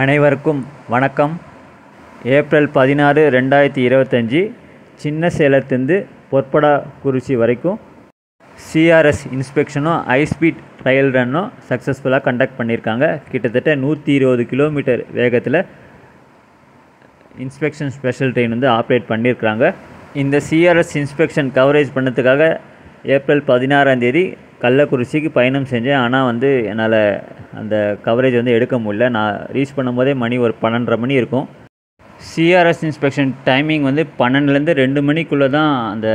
அனைவருக்கும் வணக்கம். ஏப்ரல் 16, 2025 சின்ன சேலத்துலேருந்து பொற்படாக்குறிச்சி வரைக்கும் சிஆர்எஸ் இன்ஸ்பெக்ஷனும் ஹைஸ்பீட் ட்ரையல் ரன்னும் சக்ஸஸ்ஃபுல்லாக கண்டக்ட் பண்ணியிருக்காங்க. கிட்டத்தட்ட 120 கிலோமீட்டர் வேகத்தில் இன்ஸ்பெக்ஷன் ஸ்பெஷல் ட்ரெயின் ஆப்ரேட் பண்ணியிருக்காங்க. இந்த சிஆர்எஸ் இன்ஸ்பெக்ஷன் கவரேஜ் பண்ணதுக்காக ஏப்ரல் 16 கள்ளக்குறிச்சிக்கு பயணம் செஞ்சேன். ஆனால் என்னால் அந்த கவரேஜ் எடுக்க முடியல. நான் ரீச் பண்ணும்போதே மணி ஒரு 12:30 மணி இருக்கும். சிஆர்எஸ் இன்ஸ்பெக்ஷன் டைமிங் 12லேருந்து 2 மணிக்குள்ளே தான் அந்த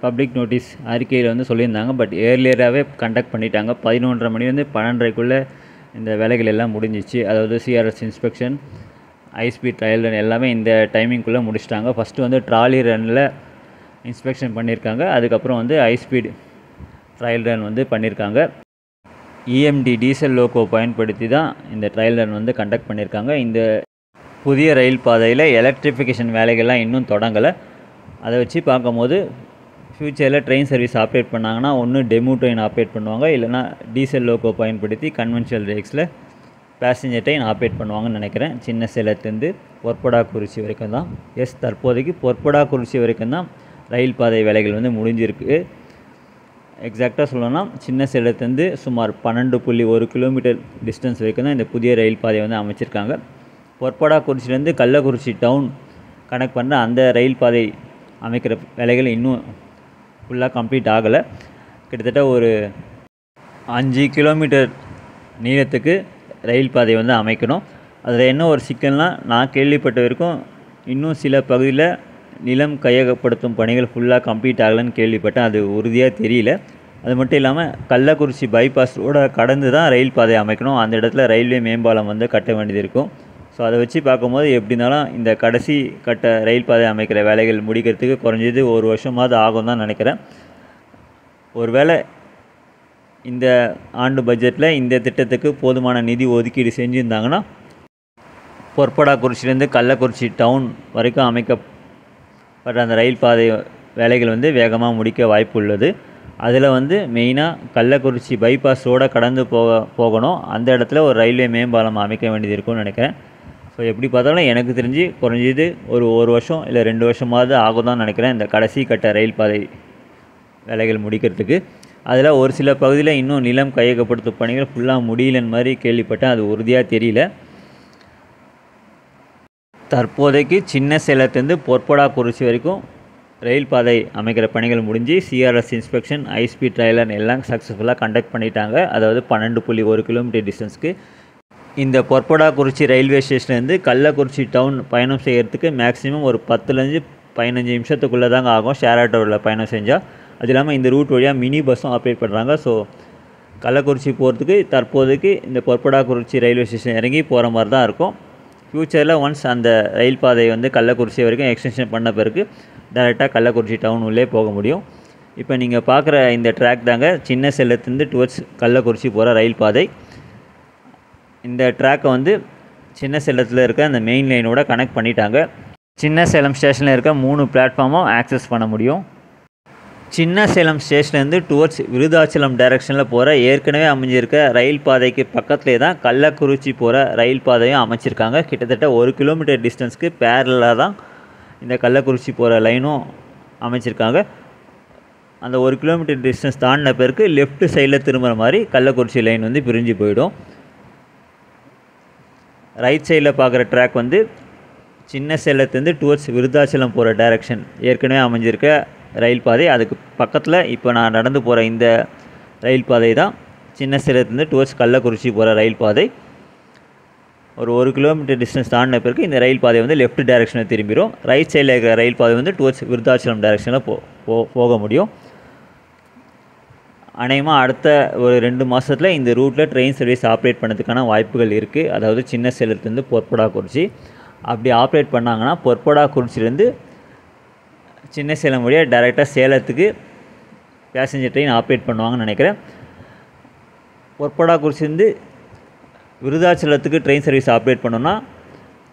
பப்ளிக் நோட்டீஸ் அறிக்கையில் சொல்லியிருந்தாங்க. பட் ஏர்லியராகவே கண்டக்ட் பண்ணிட்டாங்க. 11:30 மணிலேருந்து 12:30க்குள்ளே இந்த வேலைகள் எல்லாம் முடிஞ்சிச்சு. அதாவது CRS inspection, high speed trial run எல்லாமே இந்த டைமிங்குள்ளே முடிச்சிட்டாங்க. ஃபஸ்ட்டு ட்ராலி ரன்னில் இன்ஸ்பெக்ஷன் பண்ணியிருக்காங்க. அதுக்கப்புறம் ஹைஸ்பீட் ட்ரையல் ரன் பண்ணியிருக்காங்க. இஎம்டி டீசல் லோக்கோ பயன்படுத்தி தான் இந்த ட்ரையல் ரன் கண்டக்ட் பண்ணியிருக்காங்க. இந்த புதிய ரயில் பாதையில் எலக்ட்ரிஃபிகேஷன் வேலைகள்லாம் இன்னும் தொடங்கலை. அதை வச்சு பார்க்கும்போது ஃப்யூச்சரில் ட்ரெயின் சர்வீஸ் ஆப்ரேட் பண்ணாங்கன்னா ஒன்று டெமோ ட்ரெயின் ஆப்ரேட் பண்ணுவாங்க, இல்லைனா டீசல் லோக்கோ பயன்படுத்தி கன்வென்ஷனல் ரேக்ஸில் பேசஞ்சர் ட்ரெயின் ஆப்ரேட் பண்ணுவாங்கன்னு நினைக்கிறேன். சின்ன சேலத்துலேருந்து பொற்படாக்குறிச்சி வரைக்கும் தான். தற்போதைக்கு பொற்படாக்குறிச்சி வரைக்கும் தான் ரயில் பாதை வேலைகள் முடிஞ்சிருக்கு. எக்ஸாக்டாக சொல்லணும்னா சின்ன சேலத்துலேருந்து சுமார் 12.1 கிலோமீட்டர் டிஸ்டன்ஸ் வரைக்கும் தான் இந்த புதிய ரயில் பாதையை அமைச்சிருக்காங்க. பொற்படாக்குறிச்சிலேருந்து கள்ளக்குறிச்சி டவுன் கனெக்ட் பண்ணுற அந்த ரயில் பாதை அமைக்கிற வேலைகள் இன்னும் ஃபுல்லாக கம்ப்ளீட் ஆகலை. கிட்டத்தட்ட ஒரு 5 கிலோமீட்டர் நீளத்துக்கு ரயில் பாதை அமைக்கணும். அதில் என்ன ஒரு சிக்கல்னால், நான் கேள்விப்பட்ட வரைக்கும் இன்னும் சில பகுதியில் நிலம் கையகப்படுத்தும் பணிகள் ஃபுல்லாக கம்ப்ளீட் ஆகலைன்னு கேள்விப்பட்டேன். அது உறுதியாக தெரியல. அது மட்டும் இல்லாமல் கள்ளக்குறிச்சி பைபாஸ் ரோட கடந்து தான் ரயில் பாதை அமைக்கணும். அந்த இடத்துல ரயில்வே மேம்பாலம் கட்ட வேண்டியது இருக்கும். ஸோ அதை வச்சு பார்க்கும்போது எப்படி இருந்தாலும் இந்த கடைசி கட்ட ரயில் பாதை அமைக்கிற வேலைகள் முடிக்கிறதுக்கு குறைஞ்சது ஒரு வருஷமாவது ஆகும் தான் நினைக்கிறேன். ஒருவேளை இந்த ஆண்டு பட்ஜெட்டில் இந்த திட்டத்துக்கு போதுமான நிதி ஒதுக்கீடு செஞ்சுருந்தாங்கன்னா பொற்படாக்குறிச்சிலேருந்து கள்ளக்குறிச்சி டவுன் வரைக்கும் அமைக்கப்பட்ட அந்த ரயில் பாதை வேலைகள் வேகமாக முடிக்க வாய்ப்பு உள்ளது. அதில் மெயினாக கள்ளக்குறிச்சி பைபாஸ் ரோட கடந்து போகணும். அந்த இடத்துல ஒரு ரயில்வே மேம்பாலம் அமைக்க வேண்டியது இருக்கும்னு நினைக்கிறேன். ஸோ எப்படி பார்த்தாலும் எனக்கு தெரிஞ்சு குறைஞ்சது ஒரு வருஷம் இல்லை 2 வருஷமாவது ஆகும் தான் நினைக்கிறேன் இந்த கடைசி கட்ட ரயில் பாதை வேலைகள் முடிக்கிறதுக்கு. அதில் ஒரு சில பகுதியில் இன்னும் நிலம் கையகப்படுத்தும் பணிகள் ஃபுல்லாக முடியலன்னு மாதிரி கேள்விப்பட்டேன். அது உறுதியாக தெரியல. தற்போதைக்கு சின்ன சேலத்துலேருந்து பொற்படாக்குறிச்சி வரைக்கும் ரயில் பாதை அமைக்கிற பணிகள் முடிஞ்சு CRS inspection, high speed trial run எல்லாம் சக்ஸஸ்ஃபுல்லாக கண்டக்ட் பண்ணிட்டாங்க. அதாவது 12.1 கிலோமீட்டர் டிஸ்டன்ஸ்க்கு இந்த பொற்படாக்குறிச்சி ரயில்வே ஸ்டேஷன்லேருந்து கள்ளக்குறிச்சி டவுன் பயணம் செய்கிறதுக்கு மேக்ஸிமம் ஒரு 10லேருந்து 15 நிமிஷத்துக்குள்ளே தாங்க ஆகும் ஷேர் ஆட்டோவில் பயணம் செஞ்சால். அது இல்லாமல் இந்த ரூட் வழியாக மினி பஸ்ஸும் ஆப்ரேட் பண்ணுறாங்க. ஸோ கள்ளக்குறிச்சி போகிறதுக்கு தற்போதைக்கு இந்த பொற்படாக்குறிச்சி ரயில்வே ஸ்டேஷன் இறங்கி போகிற மாதிரி தான் இருக்கும். ஃப்யூச்சரில் ஒன்ஸ் அந்த ரயில் பாதை கள்ளக்குறிச்சி வரைக்கும் எக்ஸ்டென்ஷன் பண்ண பிறகு டைரெக்டாக கள்ளக்குறிச்சி டவுன் உள்ளே போக முடியும். இப்போ நீங்கள் பார்க்குற இந்த ட்ராக் தாங்க சின்ன சேலத்துலேருந்து டுவர்ட்ஸ் கள்ளக்குறிச்சி போகிற ரயில் பாதை. இந்த ட்ராக்கை சின்ன சேலத்தில் இருக்க அந்த மெயின் லைனோட கனெக்ட் பண்ணிட்டாங்க. சின்ன சேலம் ஸ்டேஷனில் இருக்க 3 பிளாட்ஃபார்மும் ஆக்சஸ் பண்ண முடியும். சின்ன சேலம் ஸ்டேஷன்லேருந்து டுவர்ட்ஸ் விருதாச்சலம் டைரெக்ஷனில் போகிற ஏற்கனவே அமைஞ்சிருக்க ரயில் பாதைக்கு பக்கத்துலேயே தான் கள்ளக்குறிச்சி போகிற ரயில் பாதையும் அமைச்சிருக்காங்க. கிட்டத்தட்ட 1 கிலோமீட்டர் டிஸ்டன்ஸ்க்கு பேரலாக தான் இந்த கள்ளக்குறிச்சி போகிற லைனும் அமைச்சிருக்காங்க. அந்த 1 கிலோமீட்டர் டிஸ்டன்ஸ் தாண்டின பிறகு லெஃப்ட் சைடில் திரும்புகிற மாதிரி கள்ளக்குறிச்சி லைன் பிரிஞ்சு போயிடும். ரைட் சைடில் பார்க்குற ட்ராக் சின்ன சேலத்துலேருந்து டுவர்ட்ஸ் விருதாச்சலம் போகிற டைரெக்ஷன் ஏற்கனவே அமைஞ்சிருக்க ரயில் பாதை. அதுக்கு பக்கத்தில் இப்போ நான் நடந்து போகிற இந்த ரயில் பாதை தான் சின்ன சேலத்துலேருந்து டுவர்ட்ஸ் கள்ளக்குறிச்சி போகிற ரயில் பாதை. ஒரு 1 கிலோமீட்டர் டிஸ்டன்ஸ் தாண்டின பிறகு இந்த ரயில் பாதை லெஃப்ட் டைரெக்ஷனில் திரும்பிடும். ரைட் சைடில் இருக்கிற ரயில் பாதை டுவர்ட்ஸ் விருதாச்சலம் டைரெக்ஷனில் போக முடியும். அநேகமாக அடுத்த ஒரு 2 மாதத்தில் இந்த ரூட்டில் ட்ரெயின் சர்வீஸ் ஆப்ரேட் பண்ணதுக்கான வாய்ப்புகள் இருக்குது. அதாவது சின்ன சேலத்துலேருந்து பொற்படாக்குறிச்சி அப்படி ஆப்ரேட் பண்ணாங்கன்னா பொற்படாக்குறிச்சிலேருந்து சின்ன சேலம் வழியாக டைரெக்டாக சேலத்துக்கு பேசஞ்சர் ட்ரெயின் ஆப்ரேட் பண்ணுவாங்கன்னு நினைக்கிறேன். பொற்படாக்குறிச்சிலேருந்து விருதாச்சலத்துக்கு ட்ரெயின் சர்வீஸ் ஆப்ரேட் பண்ணோன்னா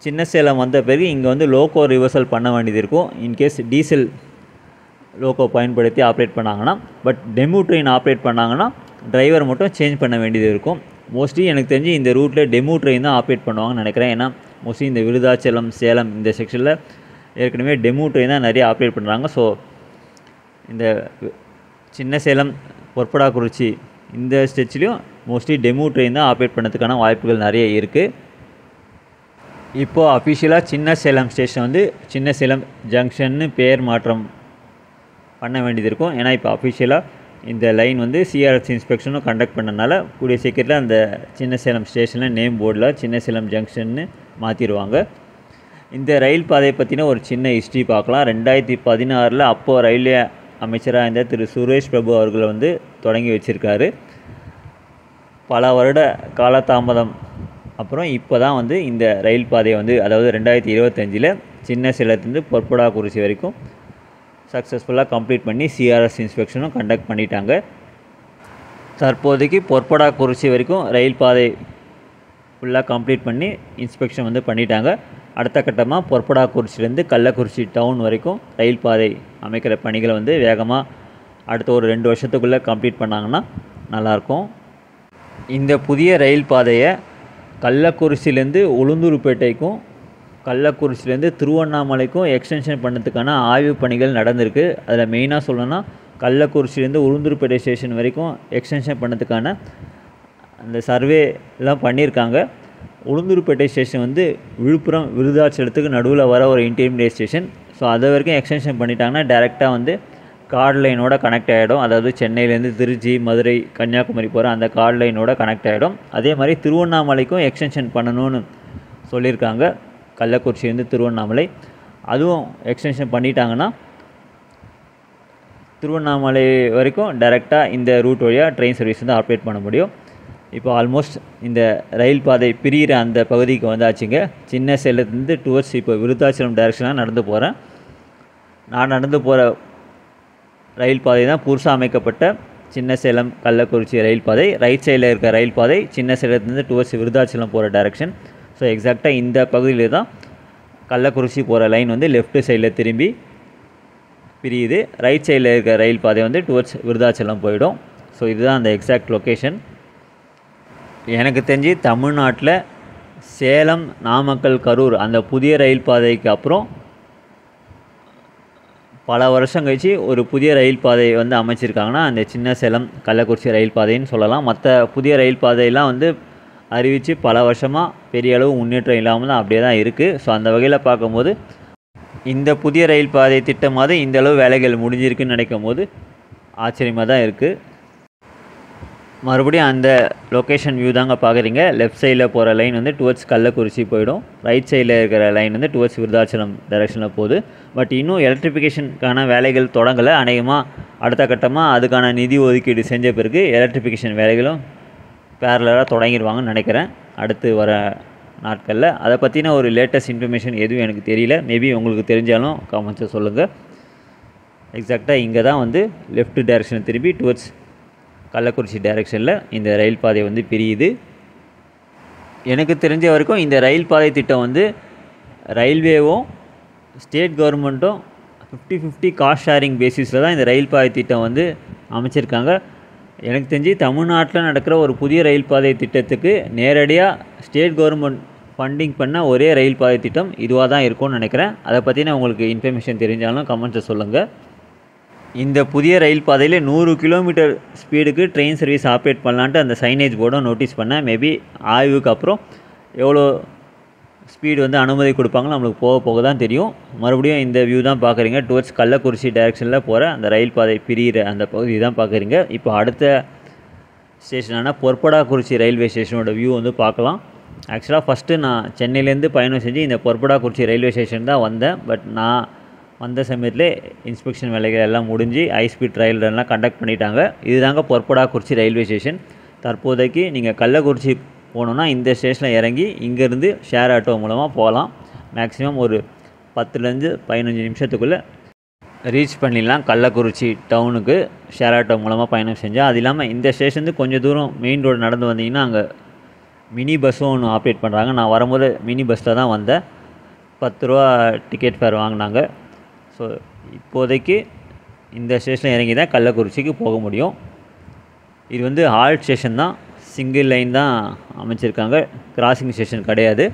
சின்ன சேலம் வந்த பிறகு இங்கே லோக்கோ ரிவர்சல் பண்ண வேண்டியது இருக்கும். இன்கேஸ் டீசல் லோக்கோ பயன்படுத்தி ஆப்ரேட் பண்ணாங்கன்னா. பட் டெமோ ட்ரெயின் ஆப்ரேட் பண்ணாங்கன்னா டிரைவர் மட்டும் சேஞ்ச் பண்ண வேண்டியது இருக்கும். மோஸ்ட்லி எனக்கு தெரிஞ்சு இந்த ரூட்டில் டெமோ ட்ரெயின் தான் ஆப்ரேட் பண்ணுவாங்கன்னு நினைக்கிறேன். ஏன்னா மோஸ்ட்லி இந்த விருதாச்சலம், சேலம் இந்த செக்ஷனில் ஏற்கனவே டெமோ ட்ரெயின் தான் நிறைய ஆப்ரேட் பண்ணுறாங்க. ஸோ இந்த சின்ன சேலம், பொற்படாக்குறிச்சி இந்த ஸ்டெச்லேயும் மோஸ்ட்லி டெமோ ட்ரெயின் தான் ஆப்ரேட் பண்ணதுக்கான வாய்ப்புகள் நிறைய இருக்குது. இப்போது அஃபிஷியலாக சின்ன சேலம் ஸ்டேஷன் வந்து சின்ன சேலம் ஜங்ஷன்னு பேர் மாற்றம் பண்ண வேண்டியது இருக்கும். ஏன்னா இப்போ அஃபிஷியலாக இந்த லைன் வந்து சிஆர்எஸ் இன்ஸ்பெக்ஷனும் கண்டக்ட் பண்ணனால கூடிய சீக்கிரத்தில் அந்த சின்ன சேலம் ஸ்டேஷனில் நேம் போர்டில் சின்ன சேலம் ஜங்ஷன்னு மாற்றிடுவாங்க. இந்த ரயில் பாதையை பற்றின ஒரு சின்ன ஹிஸ்ட்ரி பார்க்கலாம். 2016 அப்போது ரயில்வே அமைச்சராக இருந்த திரு சுரேஷ் பிரபு அவர்கள் வந்து தொடங்கி வச்சுருக்காரு. பல வருட காலதாமதம் அப்புறம் இப்போ தான் வந்து இந்த ரயில் பாதையை வந்து, அதாவது 2025 சின்ன சேலத்துலேருந்து பொற்படாக்குறிச்சி வரைக்கும் சக்ஸஸ்ஃபுல்லாக கம்ப்ளீட் பண்ணி சிஆர்எஸ் இன்ஸ்பெக்ஷனும் கண்டக்ட் பண்ணிட்டாங்க. தற்போதைக்கு பொற்படாக்குறிச்சி வரைக்கும் ரயில் பாதை ஃபுல்லாக கம்ப்ளீட் பண்ணி இன்ஸ்பெக்ஷன் வந்து பண்ணிட்டாங்க. அடுத்த கட்டமாக பொற்படாக்குறிச்சிலேருந்து கள்ளக்குறிச்சி டவுன் வரைக்கும் ரயில் பாதை அமைக்கிற பணிகளை வந்து வேகமாக அடுத்த ஒரு 2 வருஷத்துக்குள்ளே கம்ப்ளீட் பண்ணாங்கன்னா நல்லாயிருக்கும். இந்த புதிய ரயில் பாதையை கள்ளக்குறிச்சிலேருந்து உளுந்தூர்பேட்டைக்கும் கள்ளக்குறிச்சிலேருந்து திருவண்ணாமலைக்கும் எக்ஸ்டென்ஷன் பண்ணதுக்கான ஆய்வு பணிகள் நடந்திருக்கு. அதில் மெயினாக சொல்லணும்னா கள்ளக்குறிச்சிலேருந்து உளுந்தூர்பேட்டை ஸ்டேஷன் வரைக்கும் எக்ஸ்டென்ஷன் பண்ணதுக்கான அந்த சர்வேலாம் பண்ணியிருக்காங்க. உளுந்தூர்பேட்டை ஸ்டேஷன் வந்து விழுப்புரம், விருதாச்சலத்துக்கு நடுவில் வர ஒரு இன்டர்மீடியட் ஸ்டேஷன். ஸோ அது வரைக்கும் எக்ஸ்டென்ஷன் பண்ணிட்டாங்கன்னா டேரெக்டாக வந்து கார்டு லைனோட கனெக்ட் ஆகிடும். அதாவது சென்னையிலேருந்து திருச்சி, மதுரை, கன்னியாகுமரி போகிற அந்த கார்டு லைனோட கனெக்ட் ஆகிடும். அதே மாதிரி திருவண்ணாமலைக்கும் எக்ஸ்டென்ஷன் பண்ணணும்னு சொல்லியிருக்காங்க. கள்ளக்குறிச்சிலேருந்து திருவண்ணாமலை அதுவும் எக்ஸ்டென்ஷன் பண்ணிட்டாங்கன்னா திருவண்ணாமலை வரைக்கும் டைரெக்டாக இந்த ரூட் வழியாக ட்ரெயின் சர்வீஸ் வந்து ஆப்ரேட் பண்ண முடியும். இப்போ ஆல்மோஸ்ட் இந்த ரயில் பாதை பிரிகிற அந்த பகுதிக்கு வந்தாச்சுங்க. சின்ன சேலத்துலேருந்து டுவர்ட்ஸ் இப்போ விருத்தாச்சலம் டைரெக்ஷனாக நடந்து போகிறேன். நான் நடந்து போகிற ரயில் பாதை தான் புதுசாக அமைக்கப்பட்ட சின்ன சேலம் கள்ளக்குறிச்சி ரயில் பாதை. ரைட் சைடில் இருக்க ரயில் பாதை சின்ன சேலத்துலேருந்து டுவர்ட்ஸ் விருத்தாச்சலம் போகிற டைரெக்ஷன். ஸோ எக்ஸாக்டாக இந்த பகுதியில் தான் கள்ளக்குறிச்சி போகிற லைன் வந்து லெஃப்ட் சைடில் திரும்பி பிரியுது. ரைட் சைடில் இருக்க ரயில் பாதை வந்து டுவர்ட்ஸ் விருதாச்சலம் போயிடும். ஸோ இதுதான் அந்த எக்ஸாக்ட் லொக்கேஷன். எனக்கு தெரிஞ்சு தமிழ்நாட்டில் சேலம், நாமக்கல், கரூர் அந்த புதிய ரயில் பாதைக்கு அப்புறம் பல வருஷம் கழிச்சு ஒரு புதிய ரயில் பாதையை வந்து அமைச்சிருக்காங்கன்னா அந்த சின்ன சேலம் கள்ளக்குறிச்சி ரயில் பாதைன்னு சொல்லலாம். மற்ற புதிய ரயில் பாதையெல்லாம் வந்து அறிவித்து பல வருஷமாக பெரிய அளவு முன்னேற்றம் இல்லாமல் தான் அப்படியே தான் இருக்குது. ஸோ அந்த வகையில் பார்க்கும்போது இந்த புதிய ரயில் பாதை திட்டமாவது இந்த அளவு வேலைகள் முடிஞ்சிருக்குன்னு நினைக்கும் போது ஆச்சரியமாக தான் இருக்குது. மறுபடியும் அந்த லொக்கேஷன் வியூ தாங்க பார்க்குறீங்க. லெஃப்ட் சைடில் போகிற லைன் வந்து டுவர்ட்ஸ் கள்ளக்குறிச்சி போயிடும். ரைட் சைடில் இருக்கிற லைன் வந்து டுவர்ட்ஸ் விருதாச்சலம் டைரெக்ஷனில் போகுது. பட் இன்னும் எலக்ட்ரிஃபிகேஷனுக்கான வேலைகள் தொடங்கலை. அநேகமாக அடுத்த கட்டமாக அதுக்கான நிதி ஒதுக்கீடு செஞ்ச பிறகு எலக்ட்ரிஃபிகேஷன் வேலைகளும் பேரலாக தொடங்கிடுவாங்கன்னு நினைக்கிறேன் அடுத்து வர நாட்களில். அதை பற்றின ஒரு லேட்டஸ்ட் இன்ஃபர்மேஷன் எதுவும் எனக்கு தெரியல. மேபி உங்களுக்கு தெரிஞ்சாலும் கமெண்ட்ஸில் சொல்லுங்கள். எக்ஸாக்டாக இங்கே தான் வந்து லெஃப்ட் டைரெக்ஷன் திரும்பி டுவர்ட்ஸ் கள்ளக்குறிச்சி டைரெக்ஷனில் இந்த ரயில் பாதை வந்து பிரியுது. எனக்கு தெரிஞ்ச வரைக்கும் இந்த ரயில் பாதை திட்டம் வந்து ரயில்வேவும் ஸ்டேட் கவர்மெண்ட்டும் 50-50 காஸ்ட் ஷேரிங் பேசிஸில் தான் இந்த ரயில் பாதை திட்டம் வந்து அமைச்சிருக்காங்க. எனக்கு தெரிஞ்சு தமிழ்நாட்டில் நடக்கிற ஒரு புதிய ரயில் பாதை திட்டத்துக்கு நேரடியாக ஸ்டேட் கவர்மெண்ட் ஃபண்டிங் பண்ண ஒரே ரயில் பாதை திட்டம் இதுவாக தான் இருக்கும்னு நினைக்கிறேன். அதை பற்றின உங்களுக்கு இன்ஃபர்மேஷன் தெரிஞ்சாலும் கமெண்ட்ஸை சொல்லுங்கள். இந்த புதிய ரயில் பாதையில் 100 கிலோமீட்டர் ஸ்பீடுக்கு ட்ரெயின் சர்வீஸ் ஆப்ரேட் பண்ணலான்ட்டு அந்த சைனேஜ் போர்டும் நோட்டீஸ் பண்ணேன். மேபி ஆய்வுக்கு அப்புறம் எவ்வளோ ஸ்பீடு வந்து அனுமதி கொடுப்பாங்களோ நம்மளுக்கு போக போக தான் தெரியும். மறுபடியும் இந்த வியூ தான் பார்க்குறீங்க. டுவர்ட்ஸ் கள்ளக்குறிச்சி டைரெக்ஷனில் போகிற அந்த ரயில் பாதை பிரிகிற அந்த பகுதி தான் பார்க்குறீங்க. இப்போ அடுத்த ஸ்டேஷனான பொற்படாக்குறிச்சி ரயில்வே ஸ்டேஷனோட வியூ வந்து பார்க்கலாம். ஆக்சுவலாக ஃபஸ்ட்டு நான் சென்னையிலேருந்து பயணம் செஞ்சு இந்த பொற்படாக்குறிச்சி ரயில்வே ஸ்டேஷன் தான் வந்தேன். பட் நான் வந்த சமயத்தில் இன்ஸ்பெக்ஷன் வேலைகள் எல்லாம் முடிஞ்சு ஹைஸ்பீட் ரயில் ரன்லாம் கண்டக்ட் பண்ணிட்டாங்க. இதுதாங்க பொற்படாக்குறிச்சி ரயில்வே ஸ்டேஷன். தற்போதைக்கு நீங்கள் கள்ளக்குறிச்சி போகணுன்னா இந்த ஸ்டேஷனில் இறங்கி இங்கேருந்து ஷேர் ஆட்டோ மூலமாக போகலாம். மேக்ஸிமம் ஒரு 10-15 நிமிஷத்துக்குள்ளே ரீச் பண்ணிடலாம் கள்ளக்குறிச்சி டவுனுக்கு ஷேர் ஆட்டோ மூலமாக பயணம் செஞ்சால். அது இல்லாமல் இந்த ஸ்டேஷன் கொஞ்சம் தூரம் மெயின் ரோடு நடந்து வந்தீங்கன்னா அங்கே மினி பஸ்ஸும் ஒன்று ஆப்ரேட் பண்ணுறாங்க. நான் வரும்போது மினி பஸ்ஸில் தான் வந்தேன். 10 ரூபா டிக்கெட் ஃபேர் வாங்கினாங்க. ஸோ இப்போதைக்கு இந்த ஸ்டேஷனில் இறங்கி தான் கள்ளக்குறிச்சிக்கு போக முடியும். இது வந்து ஹால்ட் ஸ்டேஷன் தான். சிங்கிள் லைன் தான் அமைச்சிருக்காங்க, கிராசிங் ஸ்டேஷன் கிடையாது.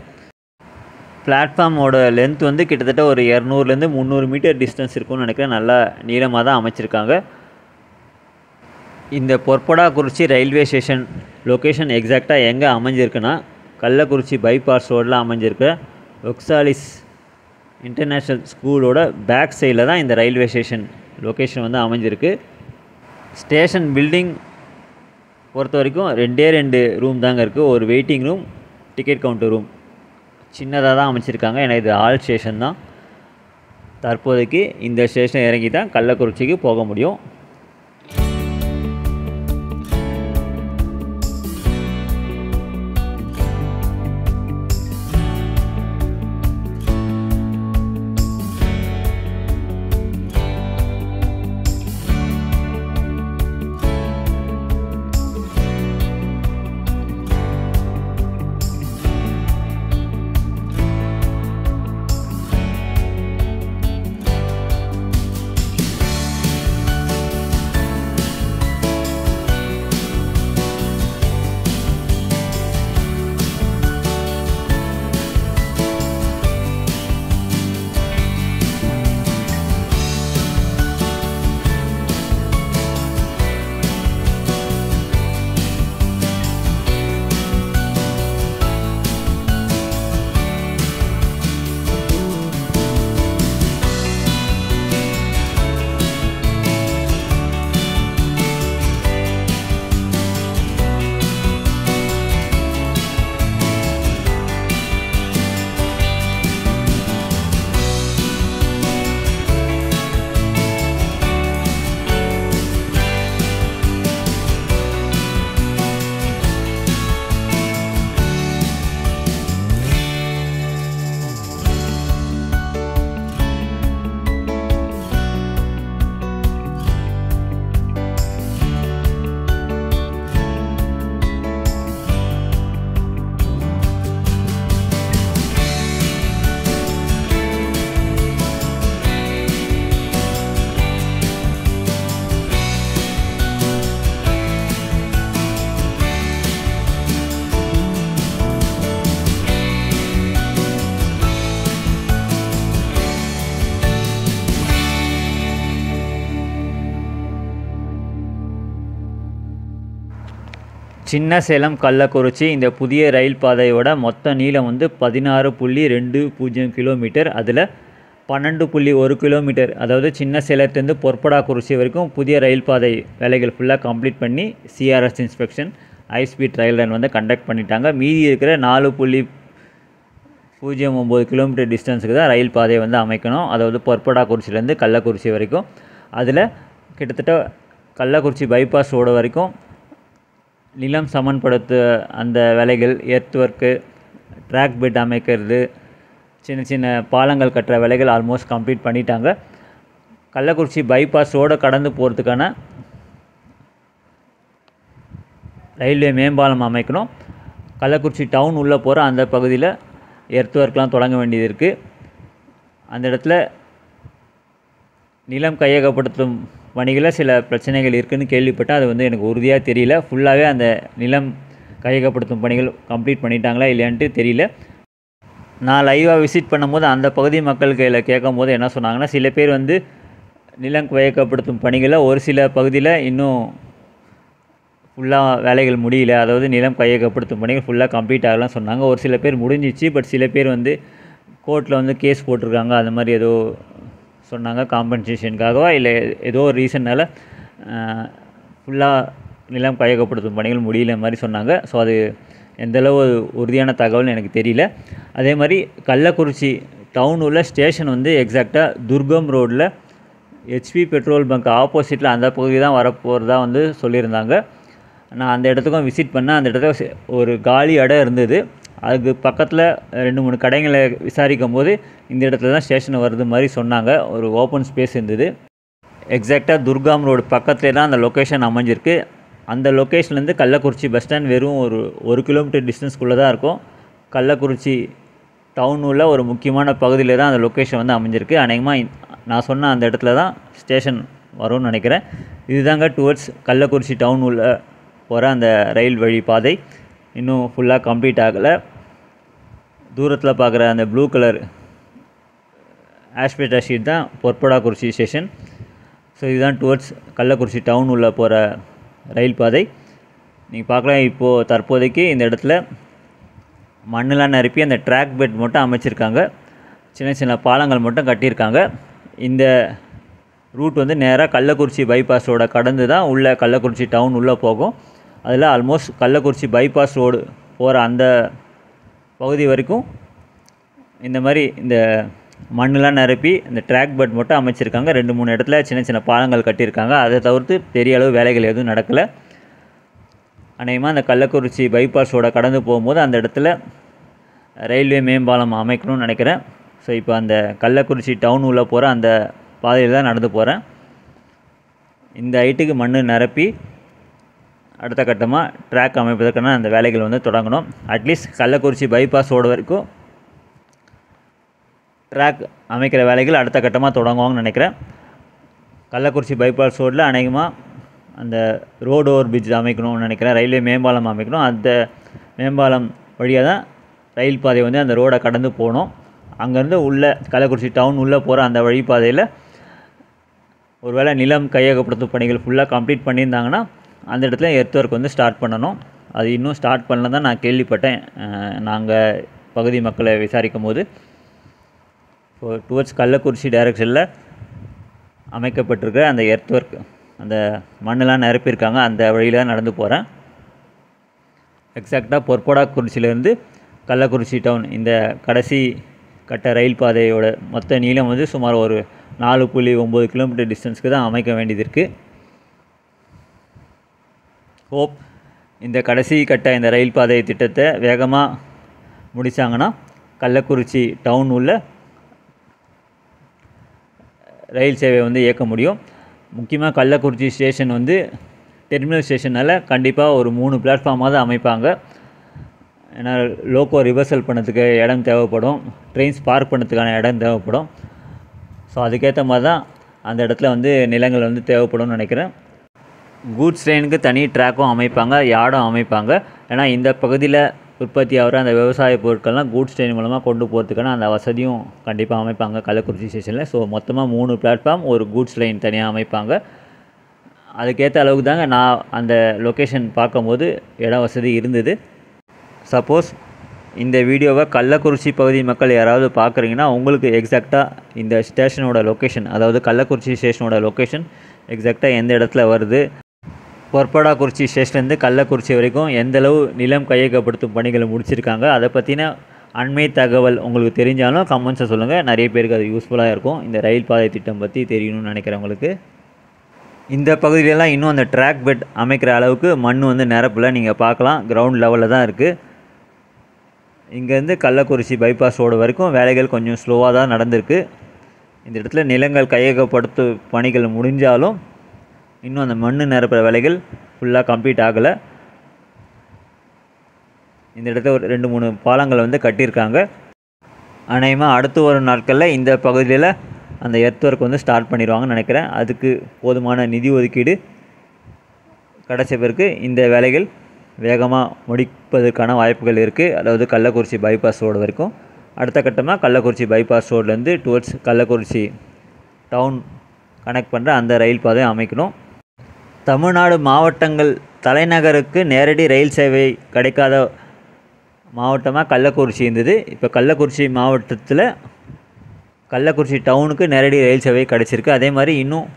பிளாட்ஃபார்மோட லென்த் வந்து கிட்டத்தட்ட ஒரு 200லேருந்து 300 மீட்டர் டிஸ்டன்ஸ் இருக்கும்னு நினைக்கிறேன். நல்லா நீளமாக தான் அமைச்சிருக்காங்க. இந்த பொற்படாக்குறிச்சி ரயில்வே ஸ்டேஷன் லொக்கேஷன் எக்ஸாக்டாக எங்கே அமைஞ்சிருக்குன்னா, கள்ளக்குறிச்சி பைபாஸ் ரோடில் அமைஞ்சிருக்க ஒக்ஸாலிஸ் இன்டர்நேஷ்னல் ஸ்கூலோட பேக் சைடில் தான் இந்த ரயில்வே ஸ்டேஷன் லொக்கேஷன் வந்து அமைஞ்சிருக்கு. ஸ்டேஷன் பில்டிங் பொறுத்த வரைக்கும் 2 ரூம் தாங்க இருக்குது. ஒரு waiting room, ticket counter room சின்னதாக தான் அமைச்சிருக்காங்க. ஏன்னா இது ஆல் ஸ்டேஷன் தான். தற்போதைக்கு இந்த ஸ்டேஷன் இறங்கி தான் கள்ளக்குறிச்சிக்கு போக முடியும். சின்ன சேலம் கள்ளக்குறிச்சி இந்த புதிய ரயில் பாதையோட மொத்த நீளம் வந்து 16.20 கிலோமீட்டர். அதில் 12.1 கிலோமீட்டர், அதாவது சின்ன சேலத்துலேருந்து பொற்படாக்குறிச்சி வரைக்கும் புதிய ரயில் பாதை வேலைகள் ஃபுல்லாக கம்ப்ளீட் பண்ணி சிஆர்எஸ் இன்ஸ்பெக்ஷன் ஹை ஸ்பீட் ரயில் ரன் வந்து கண்டக்ட் பண்ணிட்டாங்க. மீதி இருக்கிற 4.09 கிலோமீட்டர் டிஸ்டன்ஸுக்கு தான் ரயில் பாதையை வந்து அமைக்கணும். அதாவது பொற்படாக்குறிச்சிலேருந்து கள்ளக்குறிச்சி வரைக்கும். அதில் கிட்டத்தட்ட கள்ளக்குறிச்சி பைபாஸ் ரோடு வரைக்கும் நிலம் சமன்படுத்த அந்த வேலைகள், எர்த் ஒர்க்கு, ட்ராக் பெட் அமைக்கிறது, சின்ன சின்ன பாலங்கள் கட்டுற வேலைகள் ஆல்மோஸ்ட் கம்ப்ளீட் பண்ணிட்டாங்க. கள்ளக்குறிச்சி பைபாஸ் ரோடை கடந்து போகிறதுக்கான ரயில்வே மேம்பாலம் அமைக்கணும். கள்ளக்குறிச்சி டவுன் உள்ளே போகிற அந்த பகுதியில் எர்த் ஒர்க்லாம் தொடங்க வேண்டியது இருக்குது. அந்த இடத்துல நிலம் கையகப்படுத்தும் பணிகளில் சில பிரச்சனைகள் இருக்குதுன்னு கேள்விப்பட்டேன். அது வந்து எனக்கு உறுதியாக தெரியல. ஃபுல்லாகவே அந்த நிலம் கையகப்படுத்தும் பணிகள் கம்ப்ளீட் பண்ணிட்டாங்களா இல்லையான்ட்டு தெரியல. நான் லைவாக விசிட் பண்ணும்போது அந்த பகுதி மக்கள் கையில் கேட்கும் போது என்ன சொன்னாங்கன்னா, சில பேர் வந்து நிலம் கையகப்படுத்தும் பணிகளை ஒரு சில பகுதியில் இன்னும் ஃபுல்லாக வேலைகள் முடியல, அதாவது நிலம் கையகப்படுத்தும் பணிகள் ஃபுல்லாக கம்ப்ளீட் ஆகலாம் சொன்னாங்க. ஒரு சில பேர் முடிஞ்சிச்சு, பட் சில பேர் வந்து கோர்ட்டில் வந்து கேஸ் போட்டிருக்காங்க, அது மாதிரி ஏதோ சொன்னாங்க. காம்பன்சேஷனுக்காகவா இல்லை ஏதோ ஒரு ரீசன்னால் ஃபுல்லாக நிலம் கையகப்படுத்தும் பணிகள் முடியல மாதிரி சொன்னாங்க. ஸோ அது எந்தளவு உறுதியான தகவல்னு எனக்கு தெரியல. அதே மாதிரி கள்ளக்குறிச்சி டவுன் உள்ள ஸ்டேஷன் வந்து எக்ஸாக்டாக துர்கம் ரோடில் ஹெச்பி பெட்ரோல் பங்க் ஆப்போசிட்டில் அந்த பகுதி தான் வரப்போகிறதா வந்து சொல்லியிருந்தாங்க. நான் அந்த இடத்துக்கும் விசிட் பண்ணேன். அந்த இடத்துல ஒரு காலி இடம் இருந்தது. அதுக்கு பக்கத்தில் 2-3 கடைகளை விசாரிக்கும் போது இந்த இடத்துல தான் ஸ்டேஷன் வருது மாதிரி சொன்னாங்க. ஒரு ஓப்பன் ஸ்பேஸ் இருந்தது. எக்ஸாக்டாக துர்காம் ரோடு பக்கத்துலேயே தான் அந்த லொக்கேஷன் அமைஞ்சிருக்கு. அந்த லொக்கேஷன்லேருந்து கள்ளக்குறிச்சி பஸ் ஸ்டாண்ட் வெறும் ஒரு 1 கிலோமீட்டர் டிஸ்டன்ஸ்குள்ளே தான் இருக்கும். கள்ளக்குறிச்சி டவுன் உள்ள ஒரு முக்கியமான பகுதியில் தான் அந்த லொக்கேஷன் வந்து அமைஞ்சிருக்கு. அநேகமாக நான் சொன்ன அந்த இடத்துல தான் ஸ்டேஷன் வரும்னு நினைக்கிறேன். இதுதாங்க டுவர்ட்ஸ் கள்ளக்குறிச்சி டவுன் உள்ள போகிற அந்த ரயில் வழி பாதை இன்னும் ஃபுல்லாக கம்ப்ளீட் ஆகலை. தூரத்தில் பார்க்குற அந்த ப்ளூ கலர் ஆஸ்பெட்டா ஷீட் தான் பொற்படாக்குறிச்சி ஸ்டேஷன். ஸோ இதுதான் டுவர்ட்ஸ் கள்ளக்குறிச்சி டவுன் உள்ள போகிற ரயில் பாதை. நீங்கள் பார்க்கலாம், இப்போது தற்போதைக்கு இந்த இடத்துல மண்ணெலாம் நிரப்பி அந்த ட்ராக் பெட் மட்டும் அமைச்சிருக்காங்க. சின்ன சின்ன பாலங்கள் மட்டும் கட்டியிருக்காங்க. இந்த ரூட் வந்து நேராக கள்ளக்குறிச்சி பைபாஸ் ரோடை கடந்து தான் உள்ள கள்ளக்குறிச்சி டவுன் உள்ளே போகும். அதில் ஆல்மோஸ்ட் கள்ளக்குறிச்சி பைபாஸ் ரோடு போகிற அந்த பகுதி வரைக்கும் இந்த மாதிரி இந்த மண்ணெலாம் நிரப்பி இந்த ட்ராக் பெட் மட்டும் அமைச்சிருக்காங்க. 2-3 இடத்துல சின்ன சின்ன பாலங்கள் கட்டியிருக்காங்க. அதை தவிர்த்து பெரிய அளவு வேலைகள் எதுவும் நடக்கலை. அநேகமாக அந்த கள்ளக்குறிச்சி பைபாஸ் ரோடை கடந்து போகும்போது அந்த இடத்துல ரயில்வே மேம்பாலம் அமைக்கணும்னு நினைக்கிறேன். ஸோ இப்போ அந்த கள்ளக்குறிச்சி டவுன் உள்ளே போகிற அந்த பாதையில் தான் நடந்து போகிறேன். இந்த ஹைட்டுக்கு மண் நிரப்பி அடுத்த கட்டமாக ட்ராக் அமைப்பதற்கான அந்த வேலைகள் வந்து தொடங்கணும். அட்லீஸ்ட் கள்ளக்குறிச்சி பைபாஸ் ரோடு வரைக்கும் ட்ராக் அமைக்கிற வேலைகள் அடுத்த கட்டமாக தொடங்குவாங்கன்னு நினைக்கிறேன். கள்ளக்குறிச்சி பைபாஸ் ரோடில் அநேகமாக அந்த ரோடு ஓவர் பிரிட்ஜ் அமைக்கணும்னு நினைக்கிறேன். ரயில்வே மேம்பாலம் அமைக்கணும். அந்த மேம்பாலம் வழியாக தான் ரயில் பாதை வந்து அந்த ரோடை கடந்து போகணும். அங்கேருந்து உள்ளே கள்ளக்குறிச்சி டவுன் உள்ளே போகிற அந்த வழிப்பாதையில் ஒருவேளை நிலம் கையகப்படுத்தும் பணிகள் ஃபுல்லாக கம்ப்ளீட் பண்ணியிருந்தாங்கன்னா அந்த இடத்துல எர்த் ஒர்க் வந்து ஸ்டார்ட் பண்ணணும். அது இன்னும் ஸ்டார்ட் பண்ணல தான் நான் கேள்விப்பட்டேன் நாங்கள் பகுதி மக்களை விசாரிக்கும் போது. ஸோ டுவர்ட்ஸ் கள்ளக்குறிச்சி டைரக்ஷனில் அமைக்கப்பட்டிருக்கிற அந்த எர்த் ஒர்க், அந்த மண்ணெலாம் நிரப்பியிருக்காங்க, அந்த வழியில் தான் நடந்து போகிறேன். எக்ஸாக்டாக பொற்படாக்குறிச்சியிலேருந்து கள்ளக்குறிச்சி டவுன் இந்த கடைசி கட்ட ரயில் பாதையோட மொத்த நீளம் வந்து சுமார் ஒரு 4.9 கிலோமீட்டர் டிஸ்டன்ஸ்க்கு தான் அமைக்க வேண்டியது இருக்குது. ஹோப் இந்த கடைசி கட்ட இந்த ரயில் பாதை திட்டத்தை வேகமாக முடித்தாங்கன்னா கள்ளக்குறிச்சி டவுன் உள்ள ரயில் சேவை வந்து இயக்க முடியும். முக்கியமாக கள்ளக்குறிச்சி ஸ்டேஷன் வந்து டெர்மினல் ஸ்டேஷனால் கண்டிப்பாக ஒரு 3 பிளாட்ஃபார்மாவது அமைப்பாங்க. ஏன்னா லோக்கோ ரிவர்சல் பண்ணதுக்கு இடம் தேவைப்படும், ட்ரெயின்ஸ் பார்க் பண்ணுறதுக்கான இடம் தேவைப்படும். ஸோ அதுக்கேற்ற மாதிரி தான் அந்த இடத்துல வந்து நிலங்கள் வந்து தேவைப்படும்னு நினைக்கிறேன். கூட்ஸ் ட்ரெயினுக்கு தனி ட்ராக்கும் அமைப்பாங்க, யார்டும் அமைப்பாங்க. ஏன்னா இந்த பகுதியில் உற்பத்தி ஆகிற அந்த விவசாய பொருட்கள்லாம் கூட்ஸ் ட்ரெயின் மூலமாக கொண்டு போகிறதுக்கான அந்த வசதியும் கண்டிப்பாக அமைப்பாங்க கள்ளக்குறிச்சி ஸ்டேஷனில். ஸோ மொத்தமாக 3 பிளாட்ஃபார்ம், ஒரு கூட்ஸ் ட்ரெயின் தனியாக அமைப்பாங்க. அதுக்கேற்ற அளவுக்கு தாங்க நான் அந்த லொக்கேஷன் பார்க்கும்போது இட வசதி இருந்தது. சப்போஸ் இந்த வீடியோவை கள்ளக்குறிச்சி பகுதி மக்கள் யாராவது பார்க்குறீங்கன்னா உங்களுக்கு எக்ஸாக்டாக இந்த ஸ்டேஷனோட லொக்கேஷன், அதாவது கள்ளக்குறிச்சி ஸ்டேஷனோட லொக்கேஷன் எக்ஸாக்டாக எந்த இடத்துல வருது, பொற்படாக்குறிச்சி ஸ்டேஷன்லேருந்து கள்ளக்குறிச்சி வரைக்கும் எந்தளவு நிலம் கையகப்படுத்தும் பணிகளை முடிச்சிருக்காங்க, அதை பற்றின அண்மை தகவல் உங்களுக்கு தெரிஞ்சாலும் கமெண்ட்ஸை சொல்லுங்கள். நிறைய பேருக்கு அது யூஸ்ஃபுல்லாக இருக்கும். இந்த ரயில் பாதை திட்டம் பற்றி தெரியணும்னு நினைக்கிறவங்களுக்கு. இந்த பகுதியிலலாம் இன்னும் அந்த ட்ராக் பெட் அமைக்கிற அளவுக்கு மண் வந்து நிரப்பில் நீங்கள் பார்க்கலாம். கிரவுண்ட் லெவலில் தான் இருக்குது. இங்கேருந்து கள்ளக்குறிச்சி பைபாஸ் ரோடு வரைக்கும் வேலைகள் கொஞ்சம் ஸ்லோவாக தான் நடந்திருக்கு. இந்த இடத்துல நிலங்கள் கையகப்படுத்தும் பணிகள் முடிஞ்சாலும் இன்னும் அந்த மண் நிரப்புற வேலைகள் ஃபுல்லாக கம்ப்ளீட் ஆகலை. இந்த இடத்துல ஒரு 2-3 பாலங்கள் வந்து கட்டியிருக்காங்க. அநேகமாக அடுத்து வரும் நாட்களில் இந்த பகுதியில் அந்த எர்த் ஒர்க் வந்து ஸ்டார்ட் பண்ணிடுவாங்கன்னு நினைக்கிறேன். அதுக்கு போதுமான நிதி ஒதுக்கீடு கிடைச்ச பிறகு இந்த வேலைகள் வேகமாக முடிப்பதற்கான வாய்ப்புகள் இருக்குது. அதாவது கள்ளக்குறிச்சி பைபாஸ் ரோடு வரைக்கும். அடுத்த கட்டமாக கள்ளக்குறிச்சி பைபாஸ் ரோட்லேருந்து டுவர்ட்ஸ் கள்ளக்குறிச்சி டவுன் கனெக்ட் பண்ணுற அந்த ரயில் பாதை அமைக்கணும். தமிழ்நாடு மாவட்டங்கள் தலைநகருக்கு நேரடி ரயில் சேவை கிடைக்காத மாவட்டமாக கள்ளக்குறிச்சி இருந்தது. இப்போ கள்ளக்குறிச்சி மாவட்டத்தில் கள்ளக்குறிச்சி டவுனுக்கு நேரடி ரயில் சேவை கிடச்சிருக்கு. அதே மாதிரி இன்னும்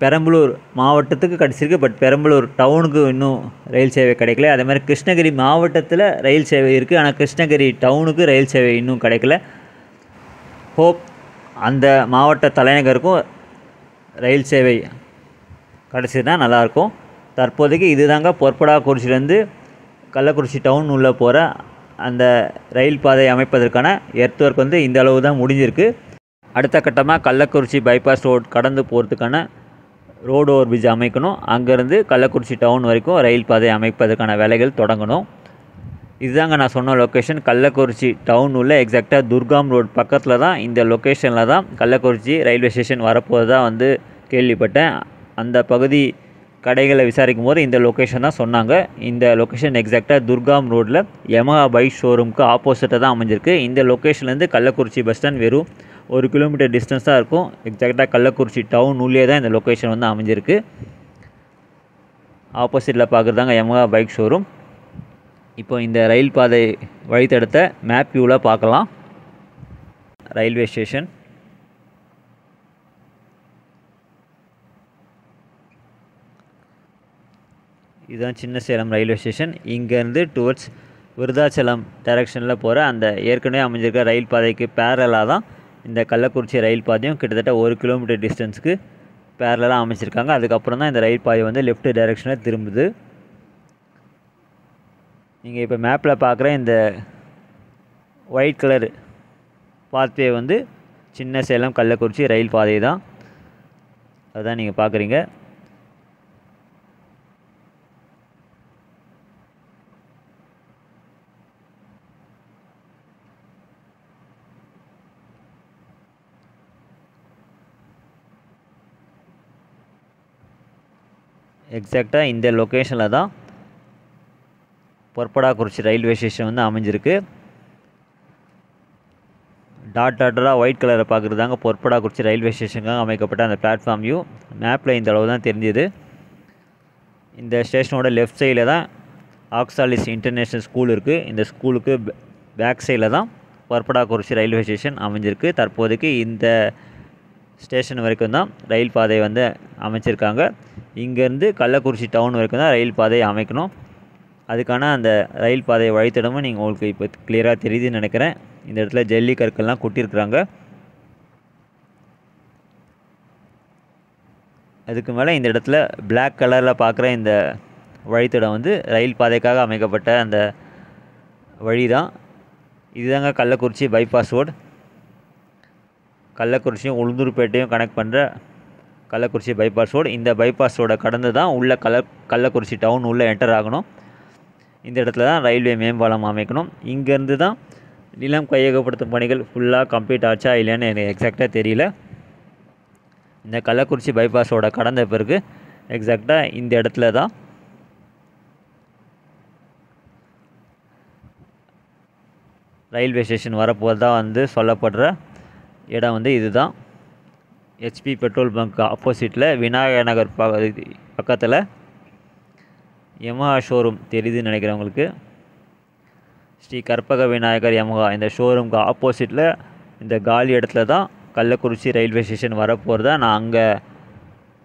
பெரம்பலூர் மாவட்டத்துக்கு கிடச்சிருக்கு. பட் பெரம்பலூர் டவுனுக்கு இன்னும் ரயில் சேவை கிடைக்கல. அதே மாதிரி கிருஷ்ணகிரி மாவட்டத்தில் ரயில் சேவை இருக்குது. ஆனால் கிருஷ்ணகிரி டவுனுக்கு ரயில் சேவை இன்னும் கிடைக்கல. ஹோப் அந்த மாவட்ட தலைநகருக்கும் ரயில் சேவை கிடச்சிதுன்னா நல்லாயிருக்கும். தற்போதைக்கு இது தாங்க பொற்படாக்குறிச்சிலேருந்து கள்ளக்குறிச்சி டவுன் உள்ளே போகிற அந்த ரயில் பாதை அமைப்பதற்கான எர்த் ஒர்க் வந்து இந்த அளவு தான் முடிஞ்சிருக்கு. அடுத்த கட்டமாக கள்ளக்குறிச்சி பைபாஸ் ரோடு கடந்து போகிறதுக்கான ரோடு ஓவர் பிரிட்ஜ் அமைக்கணும். அங்கேருந்து கள்ளக்குறிச்சி டவுன் வரைக்கும் ரயில் பாதை அமைப்பதற்கான வேலைகள் தொடங்கணும். இதுதாங்க நான் சொன்ன லொக்கேஷன். கள்ளக்குறிச்சி டவுன் உள்ள எக்ஸாக்டாக துர்காம் ரோடு பக்கத்தில் தான், இந்த லொக்கேஷனில் தான் கள்ளக்குறிச்சி ரயில்வே ஸ்டேஷன் வரப்போகிறதா வந்து கேள்விப்பட்டேன். அந்த பகுதி கடைகளை விசாரிக்கும் போது இந்த லொக்கேஷன் தான் சொன்னாங்க. இந்த லொக்கேஷன் எக்ஸாக்டாக துர்காம் ரோட்டில் யமஹா பைக் ஷோரூமுக்கு ஆப்போசிட்டாக தான் அமைஞ்சிருக்கு. இந்த லொக்கேஷன்லேருந்து கள்ளக்குறிச்சி பஸ் ஸ்டாண்ட் வெறும் 1 கிலோமீட்டர் டிஸ்டன்ஸ் தான் இருக்கும். எக்ஸாக்டாக கள்ளக்குறிச்சி டவுன் உள்ளே தான் இந்த லொக்கேஷன் வந்து அமைஞ்சிருக்கு. ஆப்போசிட்டில் பார்க்குறதாங்க யமஹா பைக் ஷோரூம். இப்போ இந்த ரயில் பாதை வழித்தடத்தை மேப் வியூவில் பார்க்கலாம். ரயில்வே ஸ்டேஷன், இதுதான் சின்ன சேலம் ரயில்வே ஸ்டேஷன். இங்கேருந்து டுவர்ட்ஸ் விருதாச்சலம் டைரக்ஷனில் போகிற அந்த ஏற்கனவே அமைஞ்சிருக்க ரயில் பாதைக்கு பேரலாக தான் இந்த கள்ளக்குறிச்சி ரயில் பாதையும் கிட்டத்தட்ட 1 கிலோமீட்டர் டிஸ்டன்ஸுக்கு பேரலாக அமைச்சிருக்காங்க. அதுக்கப்புறம் தான் இந்த ரயில் பாதை வந்து லெஃப்ட் டைரக்ஷனில் திரும்புது. நீங்கள் இப்போ மேப்பில் பார்க்குற இந்த ஒயிட் கலர் பாத்வே வந்து சின்ன சேலம் கள்ளக்குறிச்சி ரயில் பாதை தான். அதுதான் நீங்கள் பார்க்குறீங்க. எக்ஸாக்டாக இந்த லொக்கேஷனில் தான் பொற்படாக்குறிச்சி ரயில்வே ஸ்டேஷன் வந்து அமைஞ்சிருக்கு. டாட்டாக ஒயிட் கலரை பார்க்குறதாங்க பொற்படாக்குறிச்சி ரயில்வே ஸ்டேஷனுக்காக அமைக்கப்பட்ட அந்த பிளாட்ஃபார்ம் வியூ. மேப்பில் இந்த அளவு தான் தெரிஞ்சுது. இந்த ஸ்டேஷனோட லெஃப்ட் சைடில் தான் ஆக்சாலிஸ் இன்டர்நேஷ்னல் ஸ்கூல் இருக்குது. இந்த ஸ்கூலுக்கு பேக் சைடில் தான் பொற்படாக்குறிச்சி ரயில்வே ஸ்டேஷன் அமைஞ்சிருக்கு. தற்போதைக்கு இந்த ஸ்டேஷன் வரைக்கும் தான் ரயில் பாதை வந்து அமைச்சிருக்காங்க. இங்கேருந்து கள்ளக்குறிச்சி டவுன் வரைக்கும் தான் ரயில் பாதையை அமைக்கணும். அதுக்கான அந்த ரயில் பாதை வழித்தடமும் நீங்கள் உங்களுக்கு இப்போ கிளியராக தெரியுதுன்னு நினைக்கிறேன். இந்த இடத்துல ஜல்லி கற்கள்லாம் கொட்டியிருக்கிறாங்க. அதுக்கு மேலே இந்த இடத்துல பிளாக் கலரில் பார்க்குற இந்த வழித்தடம் வந்து ரயில் பாதைக்காக அமைக்கப்பட்ட அந்த வழி தான். இதுதாங்க கள்ளக்குறிச்சி பைபாஸ் ரோடு. கள்ளக்குறிச்சியும் உளுந்தூர்பேட்டையும் கனெக்ட் பண்ணுற கள்ளக்குறிச்சி பைபாஸ் ரோடு. இந்த பைபாஸ் ரோடை கடந்து தான் உள்ள கள்ளக்குறிச்சி டவுன் உள்ளே என்டர் ஆகணும். இந்த இடத்துல தான் ரயில்வே மேம்பாலம் அமைக்கணும். இங்கேருந்து தான் நிலம் கையகப்படுத்தும் பணிகள் ஃபுல்லாக கம்ப்ளீட் ஆச்சா இல்லையான்னு எனக்கு எக்ஸாக்டாக தெரியல. இந்த கள்ளக்குறிச்சி பைபாஸ் ரோடை கடந்த பிறகு எக்ஸாக்டாக இந்த இடத்துல தான் ரயில்வே ஸ்டேஷன் வரப்போகிறதா வந்து சொல்லப்படுற இடம் வந்து இதுதான். ஹெச்பி பெட்ரோல் பங்க் ஆப்போசிட்டில் விநாயகர் நகர் பக்கத்தில் யமஹா ஷோரூம் தெரியுதுன்னு நினைக்கிறவங்களுக்கு, ஸ்ரீ கற்பக விநாயகர் யமஹா இந்த ஷோரூமுக்கு ஆப்போசிட்டில் இந்த காலி இடத்துல தான் கள்ளக்குறிச்சி ரயில்வே ஸ்டேஷன் வரப்போகிறதா நான் அங்கே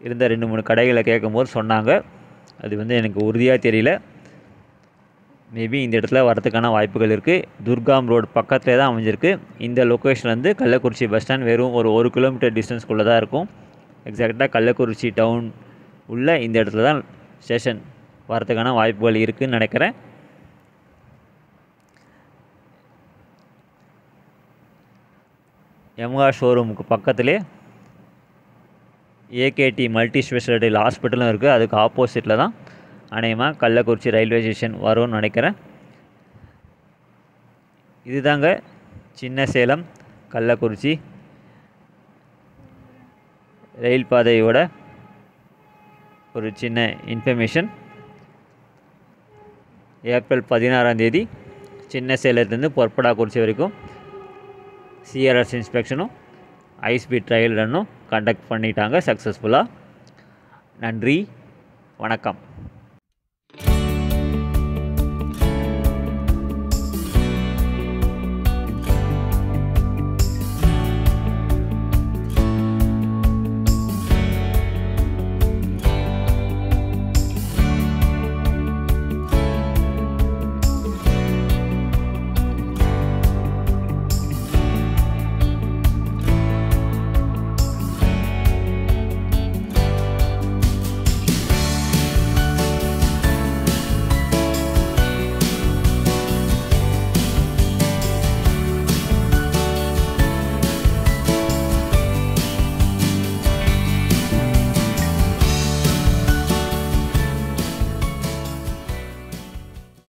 இருந்த 2-3 கடைகளை கேட்கும்போது சொன்னாங்க. அது வந்து எனக்கு உறுதியாக தெரியல. மேபி இந்த இடத்துல வரதுக்கான வாய்ப்புகள் இருக்குது. துர்காம் ரோடு பக்கத்தில் தான் அமைஞ்சிருக்கு. இந்த லொக்கேஷன்லேருந்து கள்ளக்குறிச்சி பஸ் ஸ்டாண்ட் வெறும் ஒரு 1 கிலோமீட்டர் டிஸ்டன்ஸ்குள்ளே தான் இருக்கும். எக்ஸாக்டாக கள்ளக்குறிச்சி டவுன் உள்ள இந்த இடத்துல தான் ஸ்டேஷன் வரதுக்கான வாய்ப்புகள் இருக்குதுன்னு நினைக்கிறேன். யமஹா ஷோரூமுக்கு பக்கத்துலேயே ஏகேடி மல்டி ஸ்பெஷாலிட்டி ஹாஸ்பிட்டலும் இருக்குது. அதுக்கு ஆப்போசிட்டில் தான் அநேகமாக கள்ளக்குறிச்சி ரயில்வே ஸ்டேஷன் வரும்னு நினைக்கிறேன். இதுதாங்க சின்ன சேலம் கள்ளக்குறிச்சி ரயில் பாதையோட ஒரு சின்ன இன்ஃபர்மேஷன். ஏப்ரல் 16ஆம் தேதி சின்ன சேலத்துலேருந்து பொற்படாக்குறிச்சி வரைக்கும் சிஆர்எஸ் இன்ஸ்பெக்ஷனும் ஹைஸ்பீட் ட்ரையல் ரன்னும் கண்டக்ட் பண்ணிட்டாங்க சக்ஸஸ்ஃபுல்லாக. நன்றி, வணக்கம்.